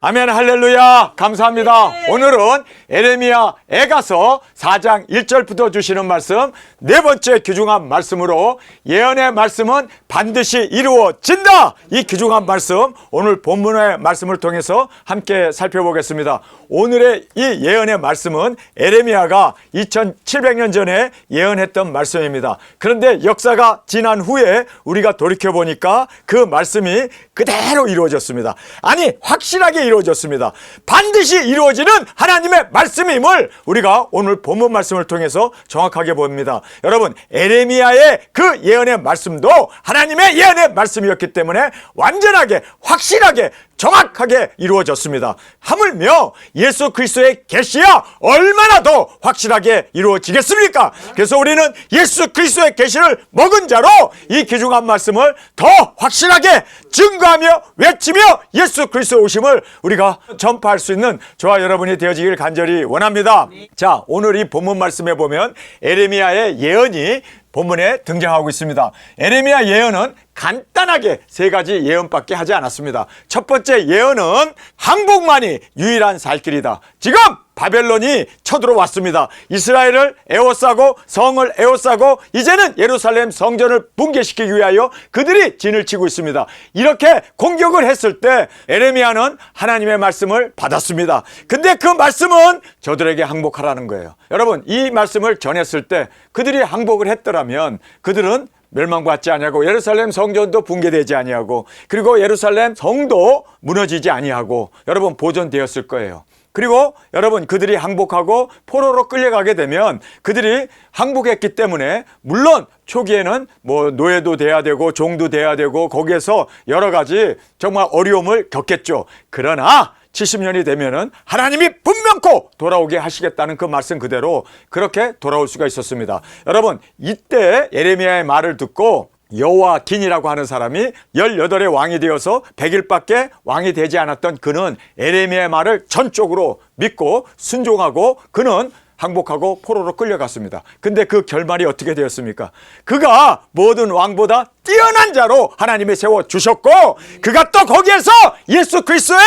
아멘. 할렐루야. 감사합니다. 네. 오늘은 에레미야 애가서 4장 1절부터 주시는 말씀, 네 번째 귀중한 말씀으로 예언의 말씀은 반드시 이루어진다, 이 귀중한 말씀, 오늘 본문의 말씀을 통해서 함께 살펴보겠습니다. 오늘의 이 예언의 말씀은 에레미야가 2700년 전에 예언했던 말씀입니다. 그런데 역사가 지난 후에 우리가 돌이켜보니까 그 말씀이 그대로 이루어졌습니다. 아니, 확실하게 이루어졌습니다. 반드시 이루어지는 하나님의 말씀임을 우리가 오늘 본문 말씀을 통해서 정확하게 봅니다. 여러분, 에레미야의 그 예언의 말씀도 하나님의 예언의 말씀이었기 때문에 완전하게, 확실하게, 정확하게 이루어졌습니다. 하물며 예수 그리스도의 계시야 얼마나 더 확실하게 이루어지겠습니까? 그래서 우리는 예수 그리스도의 계시를 먹은 자로 이 귀중한 말씀을 더 확실하게 증거하며 외치며 예수 그리스도의 오심을 우리가 전파할 수 있는 저와 여러분이 되어지길 간절히 원합니다. 자, 오늘 이 본문 말씀에 보면 에레미야의 예언이 본문에 등장하고 있습니다. 에레미야 예언은 간단하게 세 가지 예언밖에 하지 않았습니다. 첫 번째 예언은 항복만이 유일한 살 길이다. 지금 바벨론이 쳐들어왔습니다. 이스라엘을 에워싸고 성을 에워싸고 이제는 예루살렘 성전을 붕괴시키기 위하여 그들이 진을 치고 있습니다. 이렇게 공격을 했을 때 에레미야는 하나님의 말씀을 받았습니다. 근데 그 말씀은 저들에게 항복하라는 거예요. 여러분, 이 말씀을 전했을 때 그들이 항복을 했더라면 그들은 멸망받지 아니하고 예루살렘 성전도 붕괴되지 아니하고 그리고 예루살렘 성도 무너지지 아니하고 여러분 보존되었을 거예요. 그리고 여러분, 그들이 항복하고 포로로 끌려가게 되면 그들이 항복했기 때문에 물론 초기에는 뭐 노예도 돼야 되고 종도 돼야 되고 거기에서 여러 가지 정말 어려움을 겪겠죠. 그러나 70년이 되면은 하나님이 분명코 돌아오게 하시겠다는 그 말씀 그대로 그렇게 돌아올 수가 있었습니다. 여러분, 이때 예레미야의 말을 듣고 여호와긴이라고 하는 사람이 18의 왕이 되어서 100일밖에 왕이 되지 않았던 그는 에레미야의 말을 전적으로 믿고 순종하고 그는 항복하고 포로로 끌려갔습니다. 근데 그 결말이 어떻게 되었습니까? 그가 모든 왕보다 뛰어난 자로 하나님이 세워주셨고 그가 또 거기에서 예수 그리스도의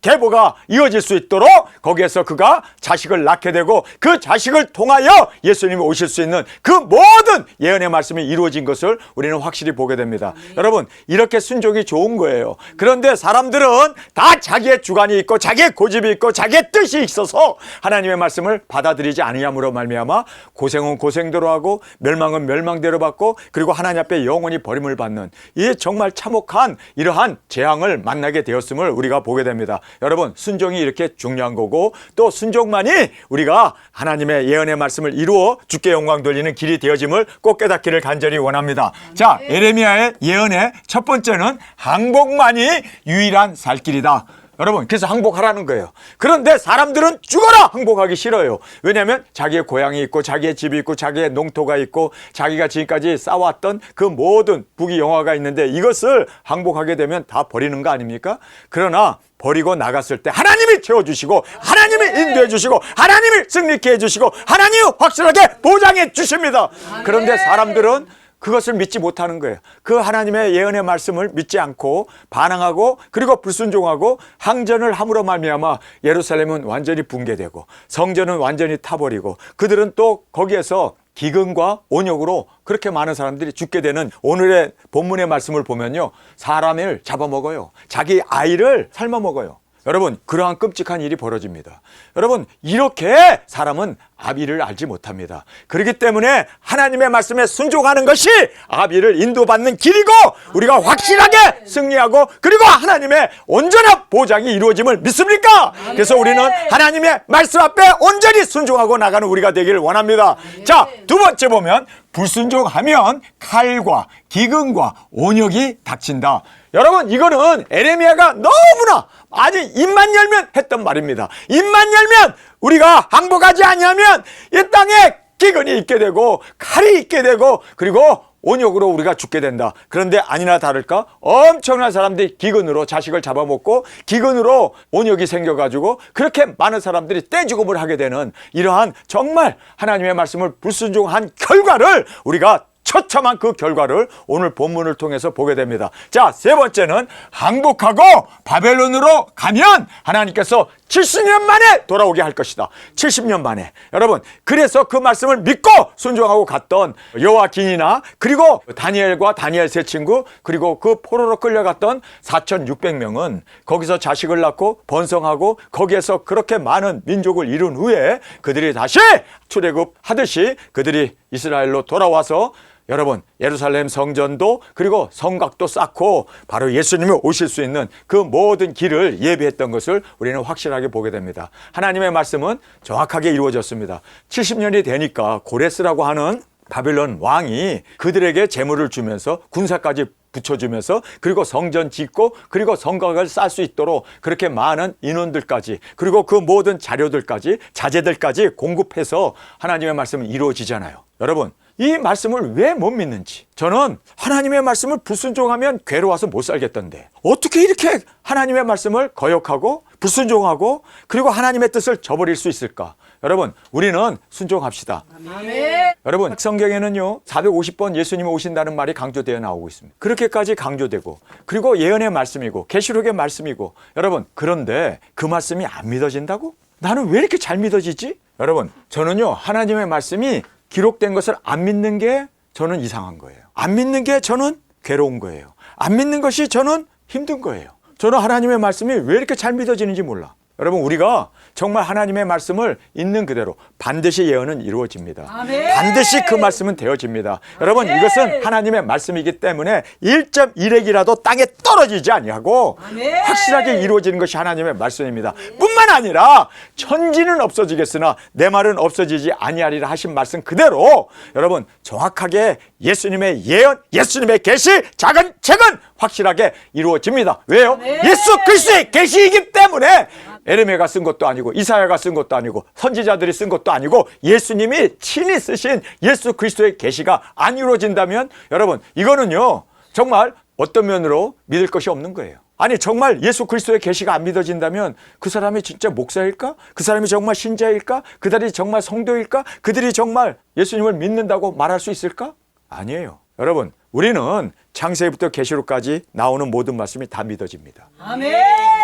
계보가 이어질 수 있도록 거기에서 그가 자식을 낳게 되고 그 자식을 통하여 예수님이 오실 수 있는 그 모든 예언의 말씀이 이루어진 것을 우리는 확실히 보게 됩니다. 여러분, 이렇게 순종이 좋은 거예요. 그런데 사람들은 다 자기의 주관이 있고 자기의 고집이 있고 자기의 뜻이 있어서 하나님의 말씀을 받아들이지 아니함으로 말미암아 고생은 고생대로 하고 멸망은 멸망대로 받고 그리고 하나님 앞에 영원히 버림을 받는 이 정말 참혹한 이러한 재앙을 만나게 되었음을 우리가 보게 됩니다. 여러분, 순종이 이렇게 중요한 거고 또 순종만이 우리가 하나님의 예언의 말씀을 이루어 주께 영광 돌리는 길이 되어짐을 꼭 깨닫기를 간절히 원합니다. 자, 에레미야의 예언의 첫 번째는 항복만이 유일한 살 길이다. 여러분, 그래서 항복하라는 거예요. 그런데 사람들은 죽어라 항복하기 싫어요. 왜냐하면 자기의 고향이 있고 자기의 집이 있고 자기의 농토가 있고 자기가 지금까지 쌓아왔던 그 모든 부귀영화가 있는데 이것을 항복하게 되면 다 버리는 거 아닙니까? 그러나 버리고 나갔을 때 하나님이 채워주시고 하나님이 인도해 주시고 하나님이 승리케 해주시고 하나님이 확실하게 보장해 주십니다. 그런데 사람들은 그것을 믿지 못하는 거예요. 그 하나님의 예언의 말씀을 믿지 않고 반항하고 그리고 불순종하고 항전을 함으로 말미암아 예루살렘은 완전히 붕괴되고 성전은 완전히 타버리고 그들은 또 거기에서 기근과 온역으로 그렇게 많은 사람들이 죽게 되는 오늘의 본문의 말씀을 보면요, 사람을 잡아먹어요. 자기 아이를 삶아먹어요. 여러분, 그러한 끔찍한 일이 벌어집니다. 여러분, 이렇게 사람은 아비를 알지 못합니다. 그렇기 때문에 하나님의 말씀에 순종하는 것이 아비를 인도받는 길이고 우리가 확실하게 승리하고 그리고 하나님의 온전한 보장이 이루어짐을 믿습니까? 그래서 우리는 하나님의 말씀 앞에 온전히 순종하고 나가는 우리가 되기를 원합니다. 자, 두 번째 보면 불순종하면 칼과 기근과 온역이 닥친다. 여러분, 이거는 에레미야가 너무나 아주 입만 열면 했던 말입니다. 입만 열면 우리가 항복하지 아니하면 이 땅에 기근이 있게 되고 칼이 있게 되고 그리고 온역으로 우리가 죽게 된다. 그런데 아니나 다를까 엄청난 사람들이 기근으로 자식을 잡아먹고 기근으로 온역이 생겨가지고 그렇게 많은 사람들이 떼죽음을 하게 되는 이러한 정말 하나님의 말씀을 불순종한 결과를 우리가 처참한 그 결과를 오늘 본문을 통해서 보게 됩니다. 자, 세 번째는 항복하고 바벨론으로 가면 하나님께서 70년 만에 돌아오게 할 것이다. 70년 만에. 여러분, 그래서 그 말씀을 믿고 순종하고 갔던 여호와긴이나 그리고 다니엘과 다니엘 세 친구 그리고 그 포로로 끌려갔던 4,600명은 거기서 자식을 낳고 번성하고 거기에서 그렇게 많은 민족을 이룬 후에 그들이 다시 출애굽하듯이 그들이 이스라엘로 돌아와서 여러분, 예루살렘 성전도 그리고 성곽도 쌓고 바로 예수님이 오실 수 있는 그 모든 길을 예비했던 것을 우리는 확실하게 보게 됩니다. 하나님의 말씀은 정확하게 이루어졌습니다. 70년이 되니까 고레스라고 하는 바빌론 왕이 그들에게 재물을 주면서 군사까지 붙여주면서 그리고 성전 짓고 그리고 성곽을 쌓을 수 있도록 그렇게 많은 인원들까지 그리고 그 모든 자료들까지 자재들까지 공급해서 하나님의 말씀은 이루어지잖아요. 여러분, 이 말씀을 왜 못 믿는지, 저는 하나님의 말씀을 불순종하면 괴로워서 못 살겠던데 어떻게 이렇게 하나님의 말씀을 거역하고 불순종하고 그리고 하나님의 뜻을 저버릴 수 있을까? 여러분, 우리는 순종합시다. 아멘. 여러분, 성경에는요 450번 예수님이 오신다는 말이 강조되어 나오고 있습니다. 그렇게까지 강조되고 그리고 예언의 말씀이고 계시록의 말씀이고, 여러분, 그런데 그 말씀이 안 믿어진다고? 나는 왜 이렇게 잘 믿어지지? 여러분, 저는요 하나님의 말씀이 기록된 것을 안 믿는 게 저는 이상한 거예요. 안 믿는 게 저는 괴로운 거예요. 안 믿는 것이 저는 힘든 거예요. 저는 하나님의 말씀이 왜 이렇게 잘 믿어지는지 몰라. 여러분, 우리가 정말 하나님의 말씀을 있는 그대로 반드시 예언은 이루어집니다. 아멘. 반드시 그 말씀은 되어집니다. 여러분, 이것은 하나님의 말씀이기 때문에 1.1핵이라도 땅에 떨어지지 아니하고 아멘. 확실하게 이루어지는 것이 하나님의 말씀입니다. 뿐만 아니라 천지는 없어지겠으나 내 말은 없어지지 아니하리라 하신 말씀 그대로 여러분 정확하게 예수님의 예언, 예수님의 계시, 작은 책은 확실하게 이루어집니다. 왜요? 아멘. 예수 그리스도의 계시이기 때문에 에레미야가 쓴 것도 아니고 이사야가 쓴 것도 아니고 선지자들이 쓴 것도 아니고 예수님이 친히 쓰신 예수 그리스도의 계시가 안 이루어진다면 여러분, 이거는요 정말 어떤 면으로 믿을 것이 없는 거예요. 아니, 정말 예수 그리스도의 계시가 안 믿어진다면 그 사람이 진짜 목사일까? 그 사람이 정말 신자일까? 그들이 정말 성도일까? 그들이 정말 예수님을 믿는다고 말할 수 있을까? 아니에요. 여러분, 우리는 창세기부터 계시록까지 나오는 모든 말씀이 다 믿어집니다. 아멘.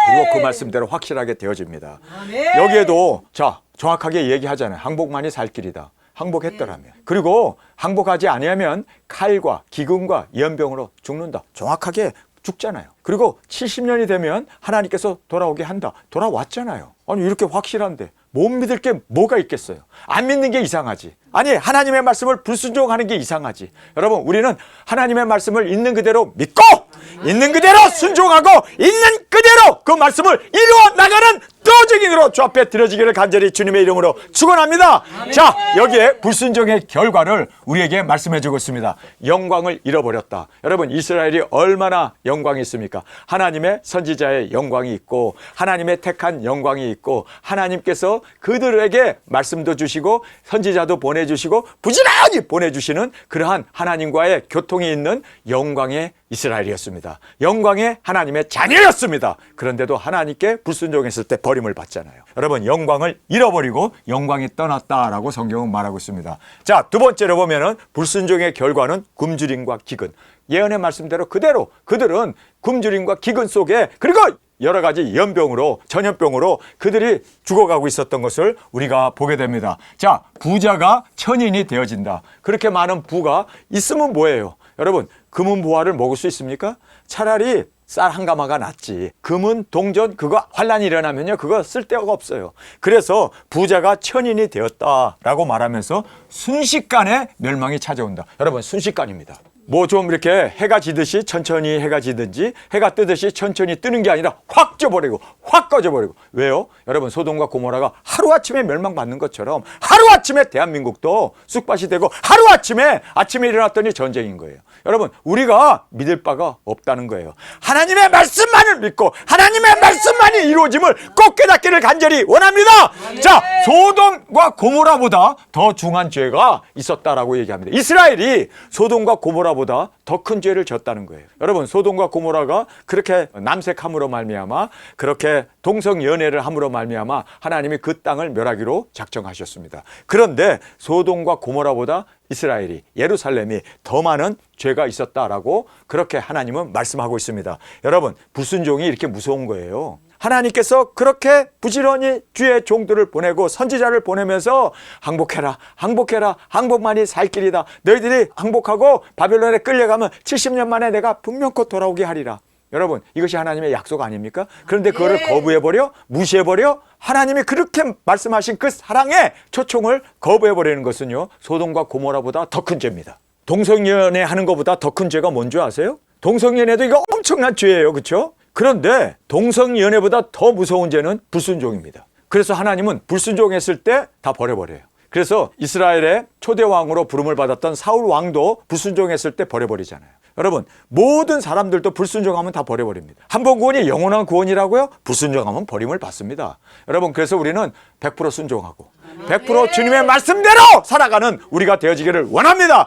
그리고 그 말씀대로 확실하게 되어집니다. 아멘. 여기에도 자 정확하게 얘기하잖아요. 항복만이 살 길이다. 항복했더라면. 그리고 항복하지 아니하면 칼과 기근과 연병으로 죽는다. 정확하게 죽잖아요. 그리고 70년이 되면 하나님께서 돌아오게 한다. 돌아왔잖아요. 아니, 이렇게 확실한데 못 믿을 게 뭐가 있겠어요? 안 믿는 게 이상하지. 아니, 하나님의 말씀을 불순종하는 게 이상하지. 여러분, 우리는 하나님의 말씀을 있는 그대로 믿고 있는 그대로 순종하고 있는 그대로 그 말씀을 이루어 나가는 도적인으로 주 앞에 드려지기를 간절히 주님의 이름으로 축원합니다. 자, 여기에 불순종의 결과를 우리에게 말씀해 주고 있습니다. 영광을 잃어버렸다. 여러분, 이스라엘이 얼마나 영광이 있습니까? 하나님의 선지자의 영광이 있고 하나님의 택한 영광이 있고 하나님께서 그들에게 말씀도 주시고 선지자도 보내주시고 부지런히 보내주시는 그러한 하나님과의 교통이 있는 영광의 이스라엘이었습니다. 영광의 하나님의 자녀였습니다. 그런데도 하나님께 불순종했을 때 버림을 받잖아요. 여러분, 영광을 잃어버리고 영광이 떠났다라고 성경은 말하고 있습니다. 자, 두 번째로 보면은 불순종의 결과는 굶주림과 기근. 예언의 말씀대로 그대로 그들은 굶주림과 기근 속에 그리고 여러 가지 연병으로 전염병으로 그들이 죽어가고 있었던 것을 우리가 보게 됩니다. 자, 부자가 천인이 되어진다. 그렇게 많은 부가 있으면 뭐예요? 여러분, 금은 보화를 먹을 수 있습니까? 차라리 쌀 한 가마가 낫지. 금은 동전 그거 환란이 일어나면요 그거 쓸데가 없어요. 그래서 부자가 천인이 되었다라고 말하면서 순식간에 멸망이 찾아온다. 여러분, 순식간입니다. 뭐 좀 이렇게 해가 지듯이 천천히 해가 지든지 해가 뜨듯이 천천히 뜨는 게 아니라 확 쪄버리고 확 꺼져버리고. 왜요? 여러분, 소돔과 고모라가 하루아침에 멸망받는 것처럼 하루아침에 대한민국도 쑥밭이 되고 하루아침에 아침에 일어났더니 전쟁인 거예요. 여러분, 우리가 믿을 바가 없다는 거예요. 하나님의 말씀만을 믿고 하나님의 말씀만이 이루어짐을 꼭 깨닫기를 간절히 원합니다. 자, 소돔과 고모라보다 더 중한 죄가 있었다라고 얘기합니다. 이스라엘이 소돔과 고모라보다 고모라보다 더 큰 죄를 졌다는 거예요. 여러분, 소돔과 고모라가 그렇게 남색함으로 말미암아, 그렇게 동성연애를 함으로 말미암아 하나님이 그 땅을 멸하기로 작정하셨습니다. 그런데 소돔과 고모라보다 이스라엘이, 예루살렘이 더 많은 죄가 있었다라고 그렇게 하나님은 말씀하고 있습니다. 여러분, 불순종이 이렇게 무서운 거예요. 하나님께서 그렇게 부지런히 주의 종들을 보내고 선지자를 보내면서 항복해라, 항복해라, 항복만이 살 길이다. 너희들이 항복하고 바벨론에 끌려가면 70년 만에 내가 분명 곧 돌아오게 하리라. 여러분, 이것이 하나님의 약속 아닙니까? 그런데 그거를 거부해버려? 무시해버려? 하나님이 그렇게 말씀하신 그 사랑의 초청을 거부해버리는 것은요, 소돔과 고모라보다 더 큰 죄입니다. 동성연애 하는 것보다 더 큰 죄가 뭔지 아세요? 동성연애도 이거 엄청난 죄예요. 그렇죠? 그런데 동성연애보다 더 무서운 죄는 불순종입니다. 그래서 하나님은 불순종했을 때 다 버려버려요. 그래서 이스라엘의 초대왕으로 부름을 받았던 사울 왕도 불순종했을 때 버려버리잖아요. 여러분, 모든 사람들도 불순종하면 다 버려버립니다. 한 번 구원이 영원한 구원이라고요? 불순종하면 버림을 받습니다. 여러분, 그래서 우리는 100% 순종하고 100% 주님의 말씀대로 살아가는 우리가 되어지기를 원합니다.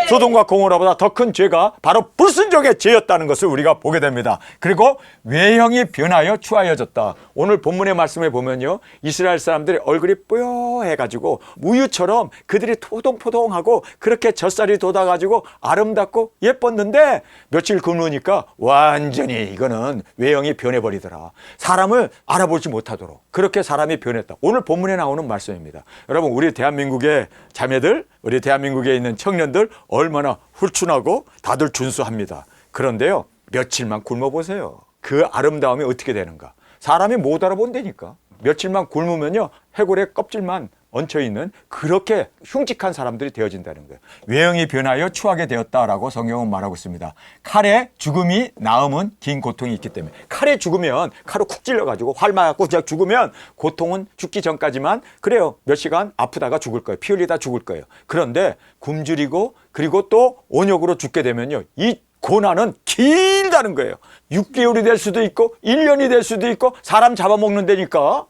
소돔과 고모라보다 더 큰 죄가 바로 불순종의 죄였다는 것을 우리가 보게 됩니다. 그리고 외형이 변하여 추하여졌다. 오늘 본문의 말씀에 보면요, 이스라엘 사람들이 얼굴이 뽀여해가지고 우유처럼 그들이 토동포동하고 그렇게 젖살이 돋아가지고 아름답고 예뻤는데 며칠 굶으니까 완전히 이거는 외형이 변해버리더라. 사람을 알아보지 못하도록 그렇게 사람이 변했다. 오늘 본문에 나오는 말씀입니다. 여러분, 우리 대한민국의 자매들, 우리 대한민국에 있는 청년들 얼마나 훌춘하고 다들 준수합니다. 그런데요, 며칠만 굶어보세요. 그 아름다움이 어떻게 되는가. 사람이 못 알아본다니까. 며칠만 굶으면요, 해골의 껍질만 얹혀있는 그렇게 흉측한 사람들이 되어진다는 거예요. 외형이 변하여 추하게 되었다라고 성경은 말하고 있습니다. 칼에 죽음이 나음은 긴 고통이 있기 때문에. 칼에 죽으면, 칼로 쿡 찔러가지고 활 맞고 죽으면 고통은 죽기 전까지만 그래요. 몇 시간 아프다가 죽을 거예요. 피 흘리다 죽을 거예요. 그런데 굶주리고 그리고 또 온역으로 죽게 되면요, 이 고난은 길다는 거예요. 6개월이 될 수도 있고 1년이 될 수도 있고 사람 잡아먹는다니까.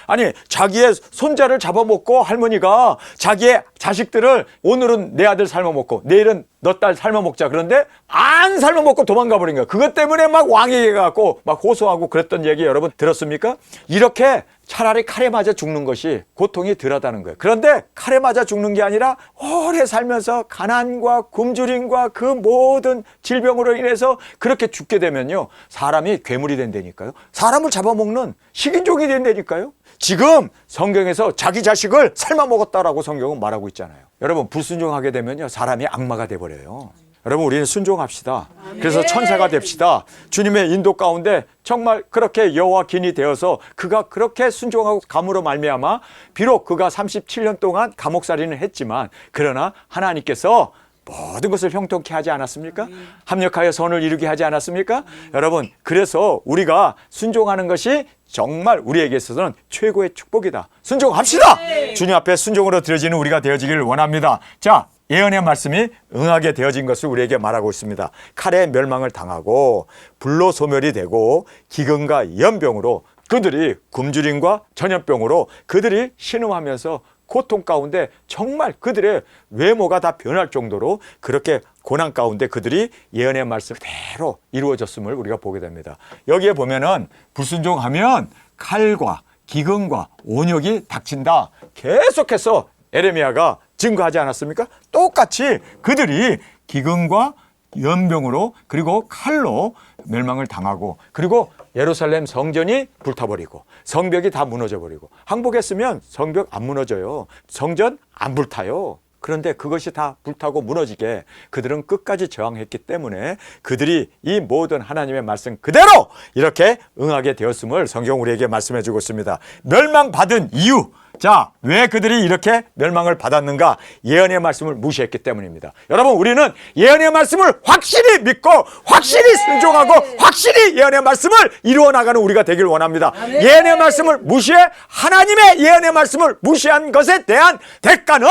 아니, 자기의 손자를 잡아먹고 할머니가 자기의 자식들을 오늘은 내 아들 삶아먹고 내일은 너 딸 삶아먹자. 그런데 안 삶아먹고 도망가 버린 거야. 그것 때문에 막 왕에게 가고 막 호소하고 그랬던 얘기 여러분 들었습니까? 이렇게 차라리 칼에 맞아 죽는 것이 고통이 덜하다는 거예요. 그런데 칼에 맞아 죽는 게 아니라 오래 살면서 가난과 굶주림과 그 모든 질병으로 인해서 그렇게 죽게 되면요, 사람이 괴물이 된다니까요. 사람을 잡아먹는 식인종이 된다니까요. 지금 성경에서 자기 자식을 삶아 먹었다라고 성경은 말하고 있잖아요. 여러분, 불순종하게 되면요, 사람이 악마가 돼버려요. 여러분, 우리는 순종합시다. 그래서 천사가 됩시다. 주님의 인도 가운데 정말 그렇게 여호와 기인이 되어서 그가 그렇게 순종하고 감으로 말미암아 비록 그가 37년 동안 감옥살이는 했지만 그러나 하나님께서 모든 것을 형통케 하지 않았습니까? 합력하여 선을 이루게 하지 않았습니까? 여러분, 그래서 우리가 순종하는 것이 정말 우리에게 있어서는 최고의 축복이다. 순종합시다. 주님 앞에 순종으로 드려지는 우리가 되어지기를 원합니다. 자, 예언의 말씀이 응하게 되어진 것을 우리에게 말하고 있습니다. 칼에 멸망을 당하고 불로 소멸이 되고 기근과 연병으로 그들이 굶주림과 전염병으로 그들이 신음하면서 고통 가운데 정말 그들의 외모가 다 변할 정도로 그렇게 고난 가운데 그들이 예언의 말씀 그대로 이루어졌음을 우리가 보게 됩니다. 여기에 보면은 불순종하면 칼과 기근과 온역이 닥친다. 계속해서 에레미야가 증거하지 않았습니까? 똑같이 그들이 기근과 연병으로 그리고 칼로 멸망을 당하고 그리고 예루살렘 성전이 불타버리고 성벽이 다 무너져버리고 항복했으면 성벽 안 무너져요. 성전 안 불타요. 그런데 그것이 다 불타고 무너지게 그들은 끝까지 저항했기 때문에 그들이 이 모든 하나님의 말씀 그대로 이렇게 응하게 되었음을 성경 우리에게 말씀해 주고 있습니다. 멸망받은 이유, 자, 왜 그들이 이렇게 멸망을 받았는가? 예언의 말씀을 무시했기 때문입니다. 여러분, 우리는 예언의 말씀을 확실히 믿고 확실히 순종하고 확실히 예언의 말씀을 이루어 나가는 우리가 되길 원합니다. 예언의 말씀을 무시해 하나님의 예언의 말씀을 무시한 것에 대한 대가는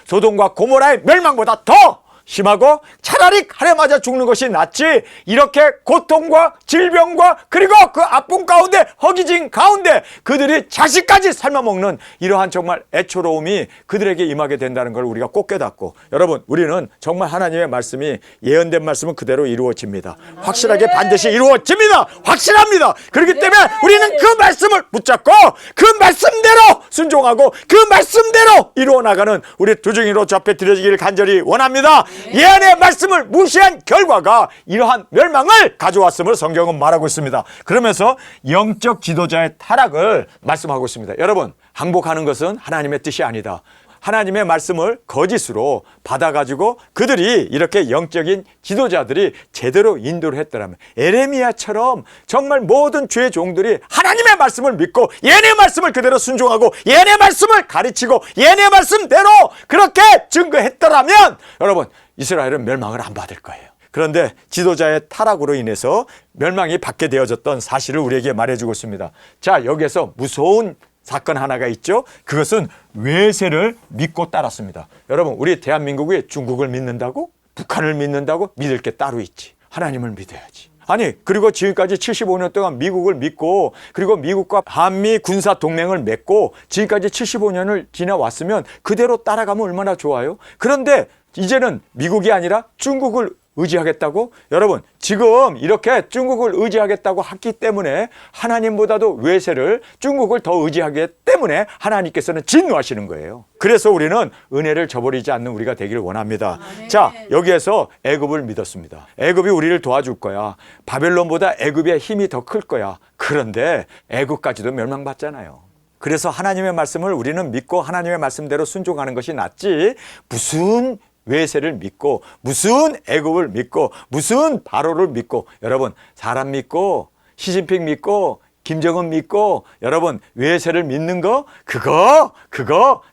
소돔과 고모라의 멸망보다 더 심하고 차라리 칼에 맞아 죽는 것이 낫지, 이렇게 고통과 질병과 그리고 그 아픔 가운데 허기진 가운데 그들이 자식까지 삶아먹는 이러한 정말 애처로움이 그들에게 임하게 된다는 걸 우리가 꼭 깨닫고, 여러분 우리는 정말 하나님의 말씀이 예언된 말씀은 그대로 이루어집니다. 확실하게 반드시 이루어집니다. 확실합니다. 그렇기 때문에 우리는 그 말씀을 붙잡고 그 말씀대로 순종하고 그 말씀대로 이루어 나가는 우리 두중이로 주 앞에 드려지기를 간절히 원합니다. 예언의 말씀을 무시한 결과가 이러한 멸망을 가져왔음을 성경은 말하고 있습니다. 그러면서 영적 지도자의 타락을 말씀하고 있습니다. 여러분, 항복하는 것은 하나님의 뜻이 아니다. 하나님의 말씀을 거짓으로 받아가지고 그들이 이렇게 영적인 지도자들이 제대로 인도를 했더라면, 에레미야처럼 정말 모든 주의 종들이 하나님의 말씀을 믿고 예언의 말씀을 그대로 순종하고 예언의 말씀을 가르치고 예언의 말씀대로 그렇게 증거했더라면 여러분, 이스라엘은 멸망을 안 받을 거예요. 그런데 지도자의 타락으로 인해서 멸망이 받게 되어졌던 사실을 우리에게 말해주고 있습니다. 자, 여기에서 무서운 사건 하나가 있죠. 그것은 외세를 믿고 따랐습니다. 여러분, 우리 대한민국이 중국을 믿는다고? 북한을 믿는다고? 믿을 게 따로 있지. 하나님을 믿어야지. 아니, 그리고 지금까지 75년 동안 미국을 믿고 그리고 미국과 한미 군사 동맹을 맺고 지금까지 75년을 지나왔으면 그대로 따라가면 얼마나 좋아요. 그런데 이제는 미국이 아니라 중국을 의지하겠다고? 여러분, 지금 이렇게 중국을 의지하겠다고 했기 때문에 하나님보다도 외세를, 중국을 더 의지하기 때문에 하나님께서는 진노하시는 거예요. 그래서 우리는 은혜를 저버리지 않는 우리가 되기를 원합니다. 자, 여기에서 애굽을 믿었습니다. 애굽이 우리를 도와줄 거야. 바벨론보다 애굽의 힘이 더 클 거야. 그런데 애굽까지도 멸망받잖아요. 그래서 하나님의 말씀을 우리는 믿고 하나님의 말씀대로 순종하는 것이 낫지, 무슨 외세를 믿고 무슨 애굽을 믿고 무슨 바로를 믿고, 여러분 사람 믿고 시진핑 믿고 김정은 믿고 여러분 외세를 믿는 거, 그거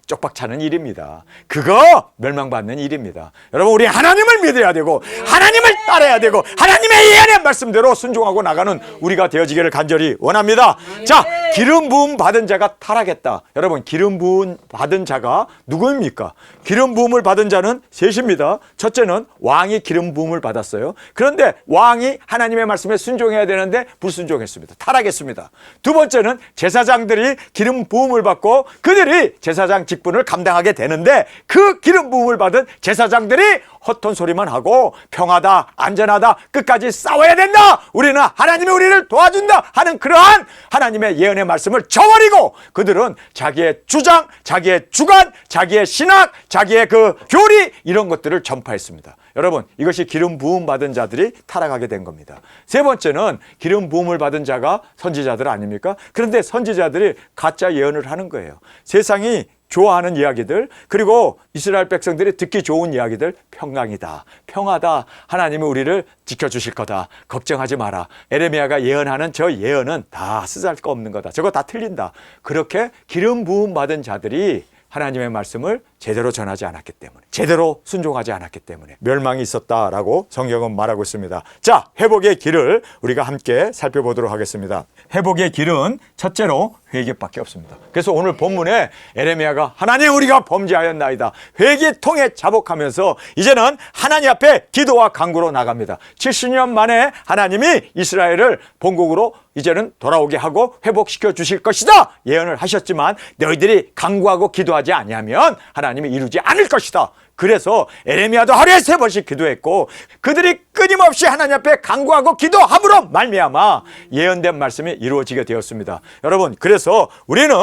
쪽박차는 일입니다. 그거 멸망받는 일입니다. 여러분, 우리 하나님을 믿어야 되고 하나님을 따라야 되고 하나님의 예언의 말씀대로 순종하고 나가는 우리가 되어지기를 간절히 원합니다. 자, 기름 부음 받은 자가 타락했다. 여러분, 기름 부음 받은 자가 누구입니까? 기름 부음을 받은 자는 셋입니다. 첫째는 왕이 기름 부음을 받았어요. 그런데 왕이 하나님의 말씀에 순종해야 되는데 불순종했습니다. 타락했습니다. 두 번째는 제사장들이 기름 부음을 받고 그들이 제사장 직분을 감당하게 되는데 그 기름 부음을 받은 제사장들이 헛된 소리만 하고 평화다, 안전하다, 끝까지 싸워야 된다, 우리는 하나님이 우리를 도와준다 하는 그러한 하나님의 예언의 말씀을 저버리고 그들은 자기의 주장, 자기의 주관, 자기의 신학, 자기의 그 교리, 이런 것들을 전파했습니다. 여러분, 이것이 기름 부음 받은 자들이 타락하게 된 겁니다. 세 번째는 기름 부음을 받은 자가 선지자들 아닙니까? 그런데 선지자들이 가짜 예언을 하는 거예요. 세상이 좋아하는 이야기들, 그리고 이스라엘 백성들이 듣기 좋은 이야기들, 평강이다, 평화다, 하나님이 우리를 지켜주실 거다, 걱정하지 마라, 에레미야가 예언하는 저 예언은 다 쓰잘데없는 거다, 저거 다 틀린다, 그렇게 기름 부음 받은 자들이 하나님의 말씀을 제대로 전하지 않았기 때문에, 제대로 순종하지 않았기 때문에 멸망이 있었다라고 성경은 말하고 있습니다. 자, 회복의 길을 우리가 함께 살펴보도록 하겠습니다. 회복의 길은 첫째로 회개밖에 없습니다. 그래서 오늘 본문에 에레미야가 하나님, 우리가 범죄하였나이다, 회개 통해 자복하면서 이제는 하나님 앞에 기도와 간구로 나갑니다. 70년 만에 하나님이 이스라엘을 본국으로 이제는 돌아오게 하고 회복시켜 주실 것이다 예언을 하셨지만, 너희들이 간구하고 기도하지 아니하면 하나님이 이루지 않을 것이다. 그래서 에레미야도 하루에 3번씩 기도했고 그들이 끊임없이 하나님 앞에 간구하고 기도함으로 말미암아 예언된 말씀이 이루어지게 되었습니다. 여러분, 그래서 우리는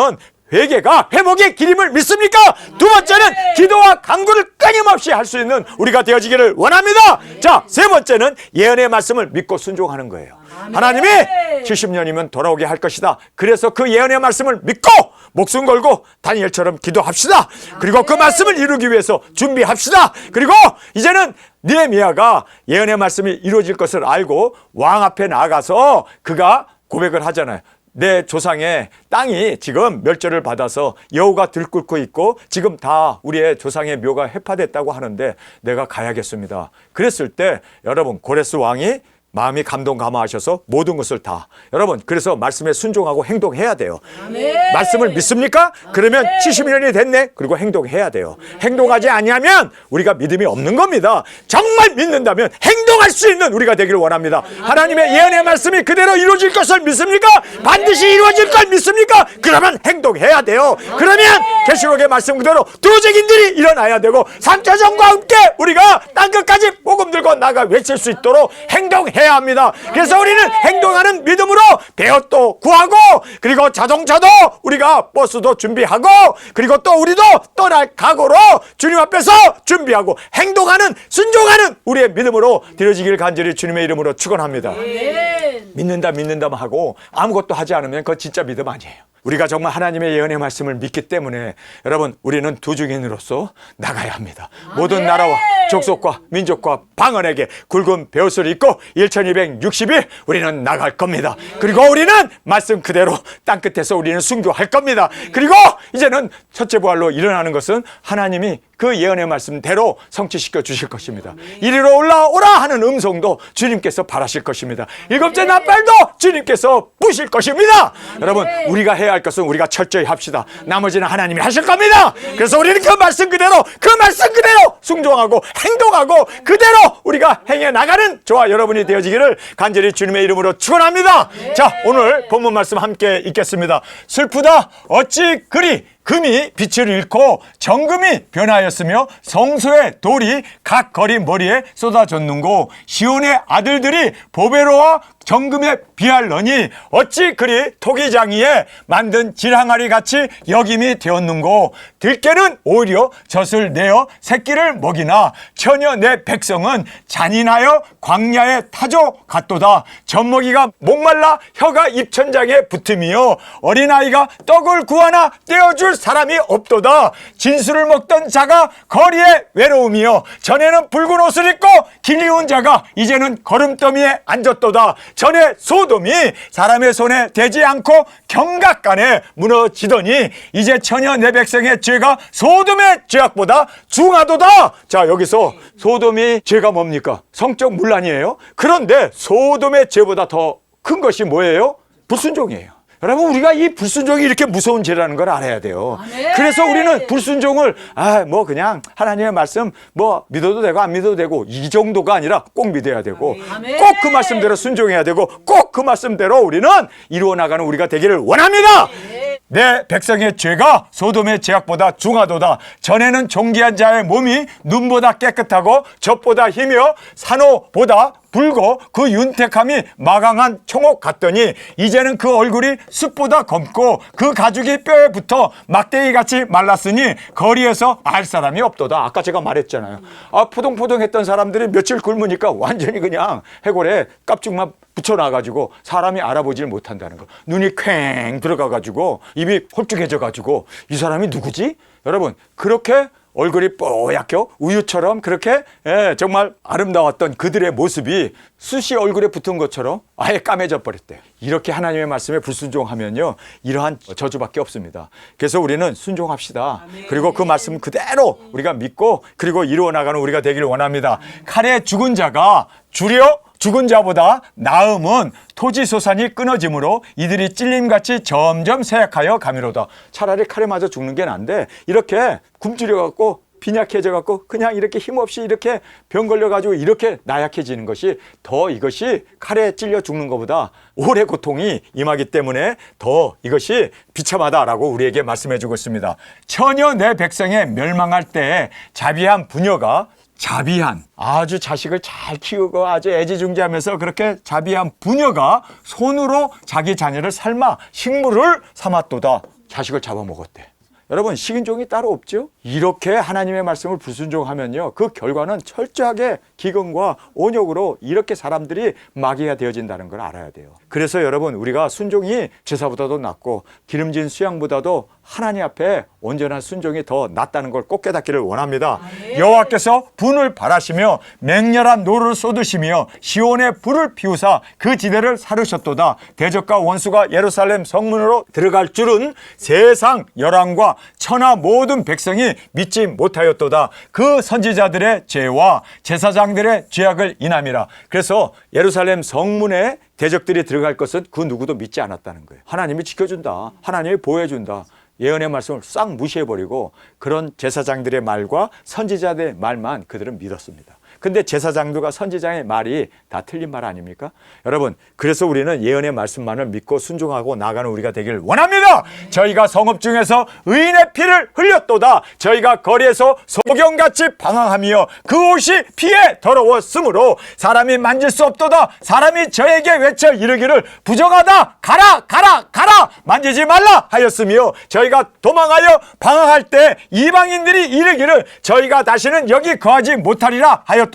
회개가 회복의 길임을 믿습니까? 두 번째는 기도와 간구를 끊임없이 할 수 있는 우리가 되어지기를 원합니다. 자, 세 번째는 예언의 말씀을 믿고 순종하는 거예요. 하나님이 70년이면 돌아오게 할 것이다. 그래서 그 예언의 말씀을 믿고 목숨 걸고 다니엘처럼 기도합시다. 그리고 그 말씀을 이루기 위해서 준비합시다. 그리고 이제는 느헤미야가 예언의 말씀이 이루어질 것을 알고 왕 앞에 나가서 그가 고백을 하잖아요. 내 조상의 땅이 지금 멸절을 받아서 여우가 들끓고 있고 지금 다 우리의 조상의 묘가 해파됐다고 하는데 내가 가야겠습니다. 그랬을 때 여러분, 고레스 왕이 마음이 감동 감화하셔서 모든 것을 다 여러분 그래서 말씀에 순종하고 행동해야 돼요. 말씀을 믿습니까? 그러면 70년이 됐네. 그리고 행동해야 돼요. 행동하지 아니하면 우리가 믿음이 없는 겁니다. 정말 믿는다면 행동할 수 있는 우리가 되기를 원합니다. 하나님의 예언의 말씀이 그대로 이루어질 것을 믿습니까? 반드시 이루어질 걸 믿습니까? 그러면 행동해야 돼요. 그러면 계시록의 말씀 그대로 두 증인들이 일어나야 되고 3차전과 함께 우리가 땅끝까지 복음 들고 나가 외칠 수 있도록 행동해야 합니다. 그래서 우리는 행동하는 믿음으로 배옷도 구하고 그리고 자동차도 우리가 버스도 준비하고 그리고 또 우리도 떠날 각오로 주님 앞에서 준비하고 행동하는 순종하는 우리의 믿음으로 되어지기를 간절히 주님의 이름으로 축원합니다. 믿는다만 하고 아무것도 하지 않으면 그건 진짜 믿음 아니에요. 우리가 정말 하나님의 예언의 말씀을 믿기 때문에 여러분 우리는 두 증인으로서 나가야 합니다. 모든 나라와 족속과 민족과 방언에게 굵은 베옷을 입고 1260일 우리는 나갈 겁니다. 그리고 우리는 말씀 그대로 땅끝에서 우리는 순교할 겁니다. 그리고 이제는 첫째 부활로 일어나는 것은 하나님이 그 예언의 말씀대로 성취시켜 주실 것입니다. 이리로 올라오라 하는 음성도 주님께서 바라실 것입니다. 일곱째 나팔도 주님께서 부실 것입니다. 여러분 우리가 해야 할 것은 우리가 철저히 합시다. 나머지는 하나님이 하실 겁니다. 그래서 우리는 그 말씀 그대로 순종하고 행동하고 그대로 우리가 행해 나가는 저와 여러분이 되어지기를 간절히 주님의 이름으로 축원합니다. 자, 오늘 본문 말씀 함께 읽겠습니다. 슬프다 어찌 그리 금이 빛을 잃고 정금이 변하였으며 성소의 돌이 각 거리 머리에 쏟아졌는고 시온의 아들들이 보배로와 정금에 비할러니 어찌 그리 토기장이에 만든 질항아리 같이 여김이 되었는고 들깨는 오히려 젖을 내어 새끼를 먹이나 처녀 내 백성은 잔인하여 광야의 타조 같도다. 젖먹이가 목말라 혀가 입천장에 붙음이요 어린아이가 떡을 구하나 떼어줄 사람이 없도다. 진수를 먹던 자가 거리에 외로움이요 전에는 붉은 옷을 입고 길리운 자가 이제는 거름더미에 앉았도다. 전에 소돔이 사람의 손에 대지 않고 경각간에 무너지더니 이제 처녀 내 백성의 죄가 소돔의 죄악보다 중하도다. 자, 여기서 소돔이 죄가 뭡니까? 성적 문란이에요. 그런데 소돔의 죄보다 더 큰 것이 뭐예요? 불순종이에요. 여러분 우리가 이 불순종이 이렇게 무서운 죄라는 걸 알아야 돼요. 그래서 우리는 불순종을 뭐 그냥 하나님의 말씀 뭐 믿어도 되고 안 믿어도 되고 이 정도가 아니라 꼭 믿어야 되고 꼭 그 말씀대로 순종해야 되고 꼭 그 말씀대로 우리는 이루어 나가는 우리가 되기를 원합니다. 내 백성의 죄가 소돔의 죄악보다 중하도다. 전에는 존귀한 자의 몸이 눈보다 깨끗하고 젖보다 희며 산호보다 붉고 그 윤택함이 마강한 청옥 같더니 이제는 그 얼굴이 숯보다 검고 그 가죽이 뼈에 붙어 막대기같이 말랐으니 거리에서 알 사람이 없도다. 아까 제가 말했잖아요. 포동포동했던 사람들이 며칠 굶으니까 완전히 그냥 해골에 깝죽만 붙여놔가지고 사람이 알아보질 못한다는 거. 눈이 퀭 들어가가지고 입이 홀쭉해져가지고 이 사람이 누구지? 여러분 그렇게 얼굴이 뽀얗게 우유처럼 그렇게 정말 아름다웠던 그들의 모습이 숯이 얼굴에 붙은 것처럼 아예 까매져 버렸대요. 이렇게 하나님의 말씀에 불순종하면요 이러한 저주밖에 없습니다. 그래서 우리는 순종합시다. 그리고 그 말씀 그대로 우리가 믿고 그리고 이루어 나가는 우리가 되기를 원합니다. 칼에 죽은 자가 주려 죽은 자보다 나음은 토지소산이 끊어지므로 이들이 찔림같이 점점 쇠약하여 가미로다. 차라리 칼에 맞아 죽는 게 난데 이렇게 굶주려갖고 빈약해져갖고 그냥 이렇게 힘없이 이렇게 병 걸려가지고 이렇게 나약해지는 것이 더 이것이 칼에 찔려 죽는 것보다 오래 고통이 임하기 때문에 더 이것이 비참하다라고 우리에게 말씀해 주고 있습니다. 처녀 내 백성의 멸망할 때에 자비한 부녀가 아주 자식을 잘 키우고 아주 애지중지하면서 그렇게 자비한 부녀가 손으로 자기 자녀를 삶아 식물을 삼았도다. 자식을 잡아먹었대. 여러분 식인종이 따로 없죠? 이렇게 하나님의 말씀을 불순종하면요 그 결과는 철저하게 기근과 온역으로 이렇게 사람들이 마귀가 되어진다는 걸 알아야 돼요. 그래서 여러분 우리가 순종이 제사보다도 낫고 기름진 수양보다도 하나님 앞에 온전한 순종이 더 낫다는 걸 꼭 깨닫기를 원합니다. 여호와께서 분을 발하시며 맹렬한 노를 쏟으시며 시온의 불을 피우사 그 지대를 사르셨도다. 대적과 원수가 예루살렘 성문으로 들어갈 줄은 세상 열왕과 천하 모든 백성이 믿지 못하였도다. 그 선지자들의 죄와 제사장들의 죄악을 인함이라. 그래서 예루살렘 성문에 대적들이 들어갈 것은 그 누구도 믿지 않았다는 거예요. 하나님이 지켜준다. 하나님이 보호해준다. 예언의 말씀을 싹 무시해버리고 그런 제사장들의 말과 선지자들의 말만 그들은 믿었습니다. 근데 제사장들과 선지자의 말이 다 틀린 말 아닙니까? 여러분, 그래서 우리는 예언의 말씀만을 믿고 순종하고 나가는 우리가 되길 원합니다. 저희가 성읍 중에서 의인의 피를 흘렸도다. 저희가 거리에서 소경같이 방황하며 그 옷이 피에 더러웠으므로 사람이 만질 수 없도다. 사람이 저에게 외쳐 이르기를 부정하다. 가라 가라 가라 만지지 말라 하였으며 저희가 도망하여 방황할 때 이방인들이 이르기를 저희가 다시는 여기 거하지 못하리라 하였도다.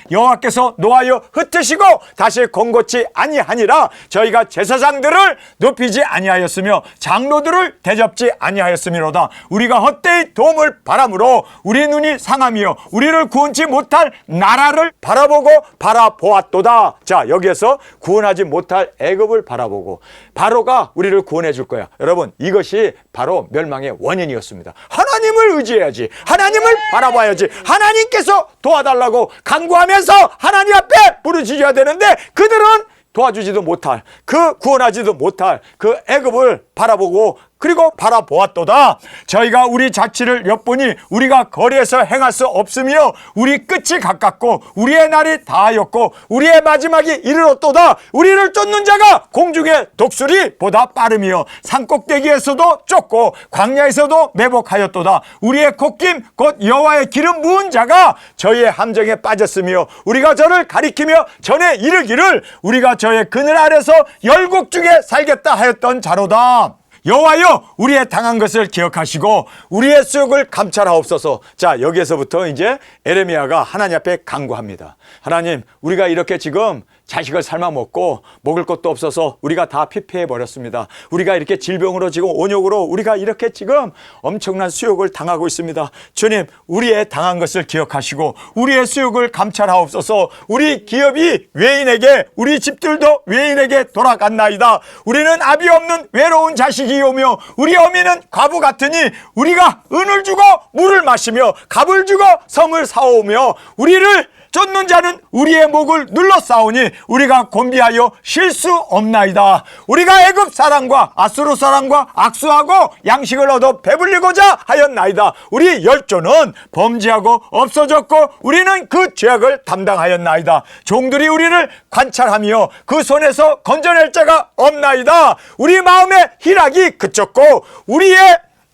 여호와께서 노하여 흩으시고 다시 공고치 아니하니라. 저희가 제사장들을 높이지 아니하였으며 장로들을 대접지 아니하였음이로다. 우리가 헛되이 도움을 바람으로 우리 눈이 상하며 우리를 구원치 못할 나라를 바라보았도다. 자, 여기에서 구원하지 못할 애굽을 바라보고 바로가 우리를 구원해 줄 거야. 여러분, 이것이 바로 멸망의 원인이었습니다. 하나님을 의지해야지. 하나님을 바라봐야지. 하나님께서 도와달라고 간구하면서 하나님 앞에 부르짖어야 되는데 그들은 도와주지도 못할, 그 구원하지도 못할 그 애굽을 바라보고 그리고 바라보았도다. 저희가 우리 자취를 엿보니 우리가 거리에서 행할 수 없으며 우리 끝이 가깝고 우리의 날이 다하였고 우리의 마지막이 이르렀도다. 우리를 쫓는 자가 공중의 독수리보다 빠르며 산꼭대기에서도 쫓고 광야에서도 매복하였도다. 우리의 콧김 곧 여호와의 기름 부은 자가 저희의 함정에 빠졌으며 우리가 저를 가리키며 전에 이르기를 우리가 저의 그늘 아래서 열국 중에 살겠다 하였던 자로다. 여호와여, 우리의 당한 것을 기억하시고 우리의 수욕을 감찰하옵소서. 자, 여기에서부터 이제 에레미야가 하나님 앞에 간구합니다. 하나님, 우리가 이렇게 지금 자식을 삶아 먹고 먹을 것도 없어서 우리가 다 피폐해 버렸습니다. 우리가 이렇게 질병으로 지금 온욕으로 우리가 이렇게 지금 엄청난 수욕을 당하고 있습니다. 주님, 우리의 당한 것을 기억하시고 우리의 수욕을 감찰하옵소서. 우리 기업이 외인에게, 우리 집들도 외인에게 돌아갔나이다. 우리는 아비 없는 외로운 자식이오며 우리 어미는 과부 같으니 우리가 은을 주고 물을 마시며 갑을 주고 섬을 사오며 우리를 쫓는 자는 우리의 목을 눌러싸우니 우리가 곤비하여 쉴 수 없나이다. 우리가 애굽 사람과 아수르 사람과 악수하고 양식을 얻어 배불리고자 하였나이다. 우리 열조는 범죄하고 없어졌고 우리는 그 죄악을 담당하였나이다. 종들이 우리를 관찰하며 그 손에서 건져낼 자가 없나이다. 우리 마음의 희락이 그쳤고 우리의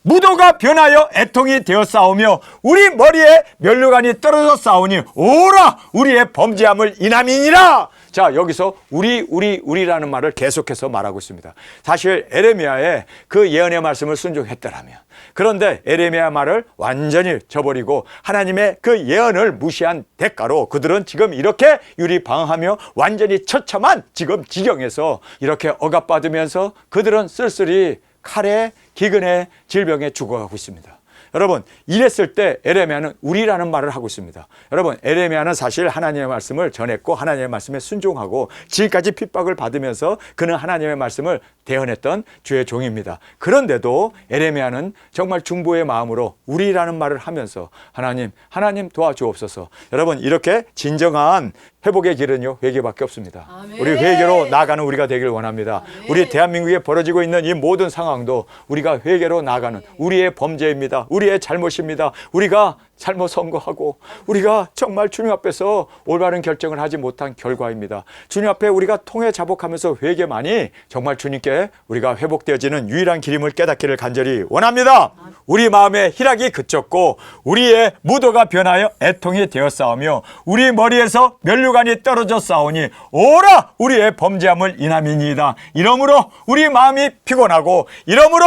무도가 변하여 애통이 되어 싸우며 우리 머리에 면류관이 떨어져 싸우니 오라 우리의 범죄함을 인함이니라. 자, 여기서 우리라는 말을 계속해서 말하고 있습니다. 사실 에레미야의 그 예언의 말씀을 순종했더라면, 그런데 에레미야 말을 완전히 저버리고 하나님의 그 예언을 무시한 대가로 그들은 지금 이렇게 유리방황하며 완전히 처참한 지금 지경에서 이렇게 억압받으면서 그들은 쓸쓸히 칼에 기근에 질병에 죽어가고 있습니다. 여러분, 이랬을 때 에레미야는 우리라는 말을 하고 있습니다. 여러분, 에레미야는 사실 하나님의 말씀을 전했고 하나님의 말씀에 순종하고 지금까지 핍박을 받으면서 그는 하나님의 말씀을 대언했던 주의 종입니다. 그런데도 에레미야는 정말 중보의 마음으로 우리라는 말을 하면서 하나님 도와주옵소서. 여러분, 이렇게 진정한 회복의 길은요, 회개밖에 없습니다. 아멘. 우리 회개로 나아가는 우리가 되길 원합니다. 아멘. 우리 대한민국에 벌어지고 있는 이 모든 상황도 우리가 회개로 나아가는 우리의 범죄입니다. 우리의 잘못입니다. 우리가 잘못 선거하고 우리가 정말 주님 앞에서 올바른 결정을 하지 못한 결과입니다. 주님 앞에 우리가 통회 자복하면서 회개만이 정말 주님께 우리가 회복되어지는 유일한 길임을 깨닫기를 간절히 원합니다. 우리 마음의 희락이 그쳤고 우리의 무도가 변하여 애통이 되어 싸우며 우리 머리에서 면류관이 떨어져 싸우니 오라 우리의 범죄함을 인함이니이다. 이러므로 우리 마음이 피곤하고 이러므로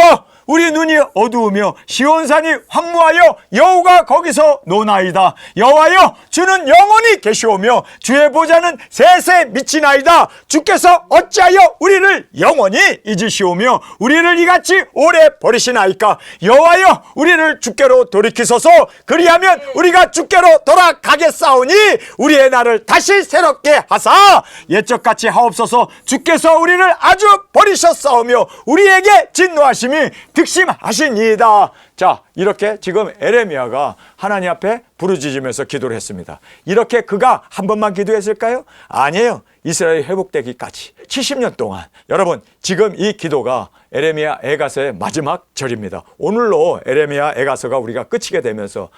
우리 눈이 어두우며 시온산이 황무하여 여호가 거기서 노나이다. 여호와여, 주는 영원히 계시오며 주의 보좌는 세세 미치나이다. 주께서 어찌하여 우리를 영원히 잊으시오며 우리를 이같이 오래 버리시나이까. 여호와여, 우리를 주께로 돌이키소서. 그리하면 우리가 주께로 돌아가겠사오니 우리의 날을 다시 새롭게 하사 옛적같이 하옵소서. 주께서 우리를 아주 버리셨사오며 우리에게 진노하심이 득심하시니이다. 자, 이렇게 지금 에레미야가 하나님 앞에 부르짖으면서 기도를 했습니다. 이렇게 그가 한 번만 기도했을까요? 아니에요. 이스라엘이 회복되기까지 70년 동안. 여러분, 지금 이 기도가 에레미야 애가서의 마지막 절입니다. 오늘로 에레미야 애가서가 우리가 끝이게 되면서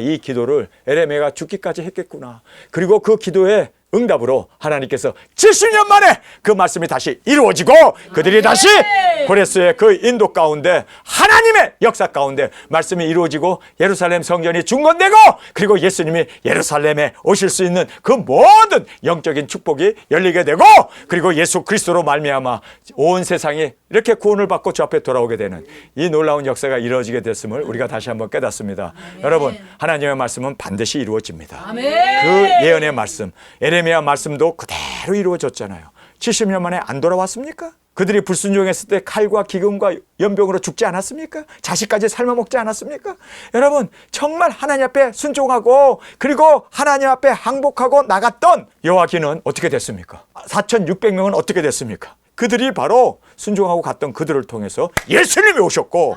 이 기도를 에레미야가 죽기까지 했겠구나. 그리고 그 기도에 응답으로 하나님께서 70년 만에 그 말씀이 다시 이루어지고 그들이 다시 고레스의 그 인도 가운데 하나님의 역사 가운데 말씀이 이루어지고 예루살렘 성전이 중건되고 그리고 예수님이 예루살렘에 오실 수 있는 그 모든 영적인 축복이 열리게 되고 그리고 예수 그리스도로 말미암아 온 세상이 이렇게 구원을 받고 주 앞에 돌아오게 되는 이 놀라운 역사가 이루어지게 됐음을 우리가 다시 한번 깨닫습니다. 여러분, 하나님의 말씀은 반드시 이루어집니다. 그 예언의 말씀, 에레미야 말씀도 그대로 이루어졌잖아요. 70년 만에 안 돌아왔습니까? 그들이 불순종했을 때 칼과 기근과 연병으로 죽지 않았습니까? 자식까지 삶아먹지 않았습니까? 여러분, 정말 하나님 앞에 순종하고 그리고 하나님 앞에 항복하고 나갔던 여호와기는 어떻게 됐습니까? 4,600명은 어떻게 됐습니까? 그들이 바로 순종하고 갔던 그들을 통해서 예수님이 오셨고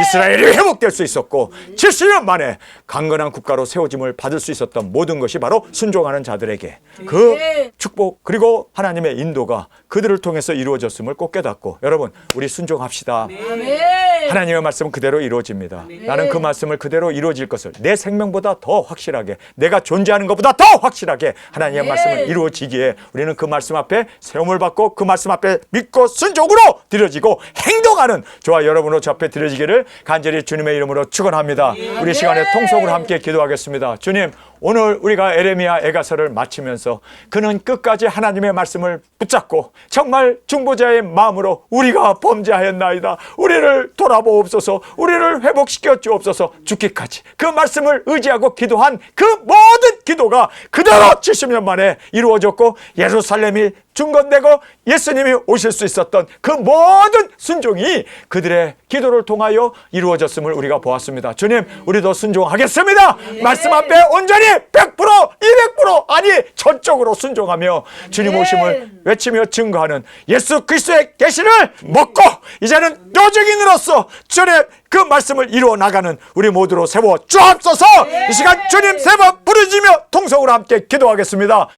이스라엘이 회복될 수 있었고 70년 만에 강건한 국가로 세워짐을 받을 수 있었던 모든 것이 바로 순종하는 자들에게 그 축복 그리고 하나님의 인도가 그들을 통해서 이루어졌음을 꼭 깨닫고 여러분, 우리 순종합시다. 하나님의 말씀은 그대로 이루어집니다. 나는 그 말씀을 그대로 이루어질 것을 내 생명보다 더 확실하게 내가 존재하는 것보다 더 확실하게 하나님의 말씀을 이루어지기에 우리는 그 말씀 앞에 세움을 받고 그 말씀 앞에 믿고 순종으로 드려지고 행동하는 저와 여러분으로 저 앞에 드려지기를 간절히 주님의 이름으로 축원합니다. 우리 시간에 통성으로 함께 기도하겠습니다. 주님, 오늘 우리가 에레미야 애가서를 마치면서 그는 끝까지 하나님의 말씀을 붙잡고 정말 중보자의 마음으로 우리가 범죄하였나이다. 우리를 돌아보옵소서. 우리를 회복시켜 주옵소서. 죽기까지 그 말씀을 의지하고 기도한 그 모든 기도가 그대로 70년 만에 이루어졌고 예루살렘이 중건되고 예수님이 오실 수 있었던 그 모든 순종이 그들의 기도를 통하여 이루어졌음을 우리가 보았습니다. 주님, 우리도 순종하겠습니다. 말씀 앞에 온전히 100% 200% 아니 전적으로 순종하며 주님 오심을 외치며 증거하는 예수 그리스도의 계시를 먹고 이제는 뇨증인으로서 주님 그 말씀을 이루어 나가는 우리 모두로 세워 주옵소서. 이 시간 주님 세 번 부르짖으며 통성으로 함께 기도하겠습니다.